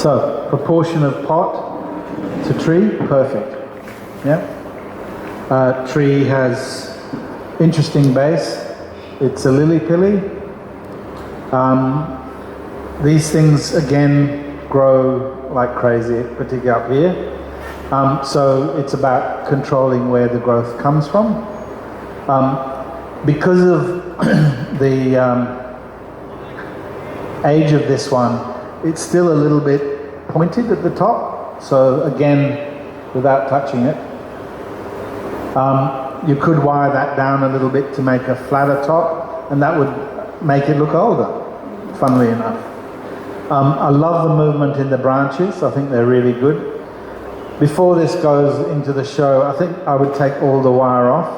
So, proportion of pot to tree, perfect. Yeah. Tree has interesting base. It's a lily-pilly. These things again grow like crazy, particularly up here. So it's about controlling where the growth comes from. Because of the age of this one, it's still a little bit pointed at the top. So again, without touching it, you could wire that down a little bit to make a flatter top, and that would make it look older, funnily enough. I love the movement in the branches. I think they're really good. Before this goes into the show, I think I would take all the wire off.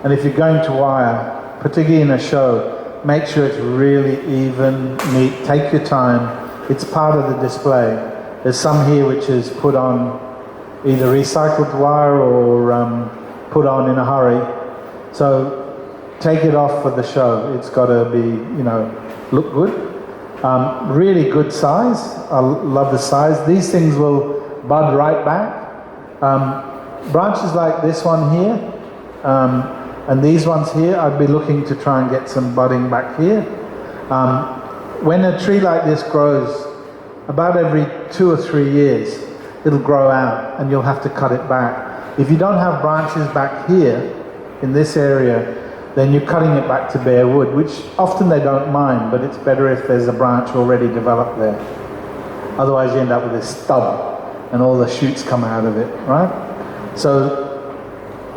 And if you're going to wire, particularly in a show, make sure it's really even, neat. Take your time. It's part of the display. There's some here which is put on either recycled wire or put on in a hurry. So take it off for the show. It's got to be, look good. Really good size. I love the size. These things will bud right back. Branches like this one here, and these ones here, I'd be looking to try and get some budding back here. When a tree like this grows, about every 2 or 3 years, it'll grow out and you'll have to cut it back. If you don't have branches back here, in this area, then you're cutting it back to bare wood, which often they don't mind, but it's better if there's a branch already developed there. Otherwise you end up with this stub and all the shoots come out of it, right? So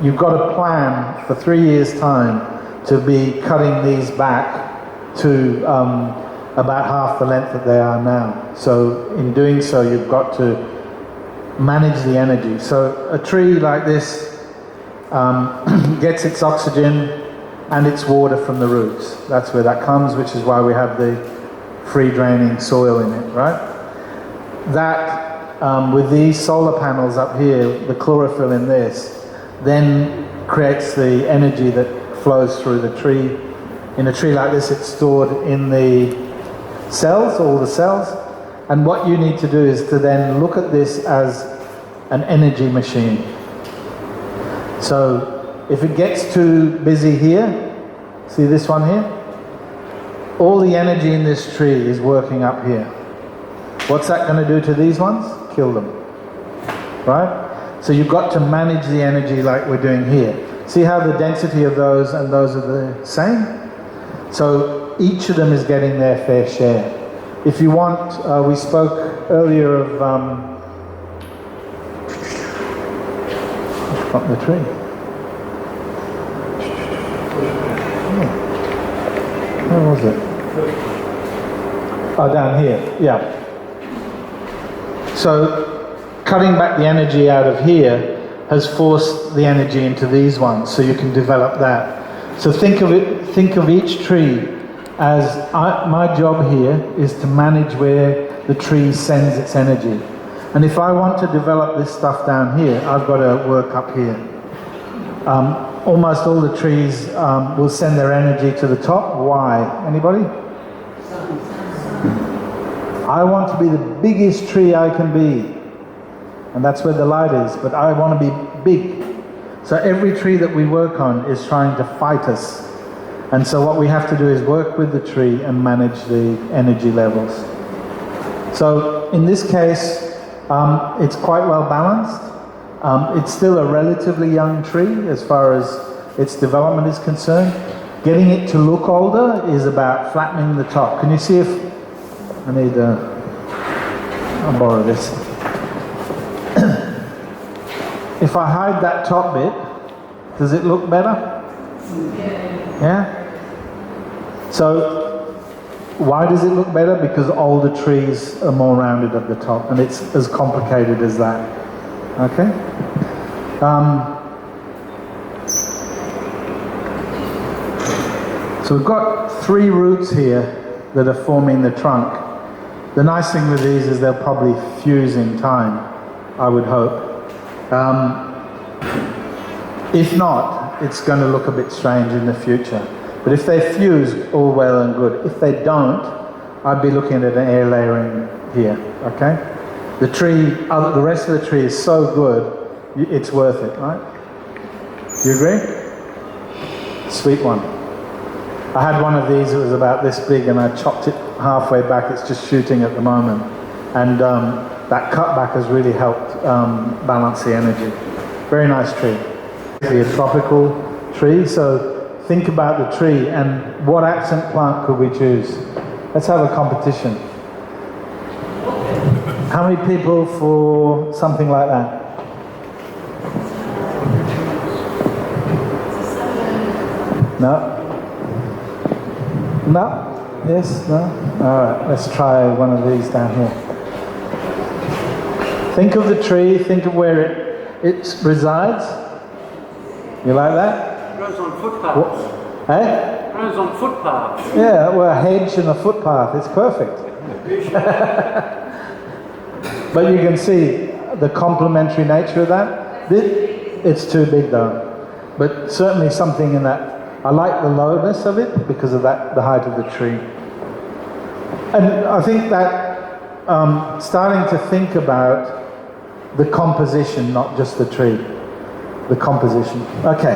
you've got a plan for 3 years' time to be cutting these back to about half the length that they are now. So in doing so, you've got to manage the energy. So a tree like this gets its oxygen and its water from the roots. That's where that comes, which is why we have the free draining soil in it, right? That, with these solar panels up here, the chlorophyll in this, then creates the energy that flows through the tree. In a tree like this, it's stored in the cells, all the cells. And what you need to do is to then look at this as an energy machine. So if it gets too busy here, see this one here? All the energy in this tree is working up here. What's that going to do to these ones? Kill them, right? So you've got to manage the energy like we're doing here. See how the density of those and those are the same? So each of them is getting their fair share. If you want, we spoke earlier of, I've got the tree. Where was it? Oh, down here, yeah. So cutting back the energy out of here has forced the energy into these ones, so you can develop that. So think of each tree as my job here is to manage where the tree sends its energy. And if I want to develop this stuff down here, I've got to work up here. Almost all the trees will send their energy to the top. Why? Anybody? I want to be the biggest tree I can be. And that's where the light is, but I want to be big. So every tree that we work on is trying to fight us. And so what we have to do is work with the tree and manage the energy levels. So in this case, it's quite well balanced. It's still a relatively young tree as far as its development is concerned. Getting it to look older is about flattening the top. Can you see if... I need I'll borrow this. If I hide that top bit, does it look better? Yeah? So, why does it look better? Because older trees are more rounded at the top, and it's as complicated as that. Okay? So we've got 3 roots here that are forming the trunk. The nice thing with these is they'll probably fuse in time, I would hope. If not, it's going to look a bit strange in the future. But if they fuse, all well and good. If they don't, I'd be looking at an air layering here, okay? The tree, the rest of the tree is so good, it's worth it, right? Do you agree? Sweet one. I had one of these, it was about this big, and I chopped it halfway back. It's just shooting at the moment. And that cutback has really helped balance the energy. Very nice tree. It's a tropical tree, so think about the tree and what accent plant could we choose? Let's have a competition. How many people for something like that? No? No? Yes? No? Alright, let's try one of these down here. Think of the tree, think of where it resides. You like that? It grows on footpaths. What? Eh? It grows on footpaths. Yeah, well, a hedge and a footpath, it's perfect. But you can see the complementary nature of that. It's too big though. But certainly something in that. I like the lowness of it because of that, the height of the tree. And I think that starting to think about the composition, not just the tree. The composition. Okay.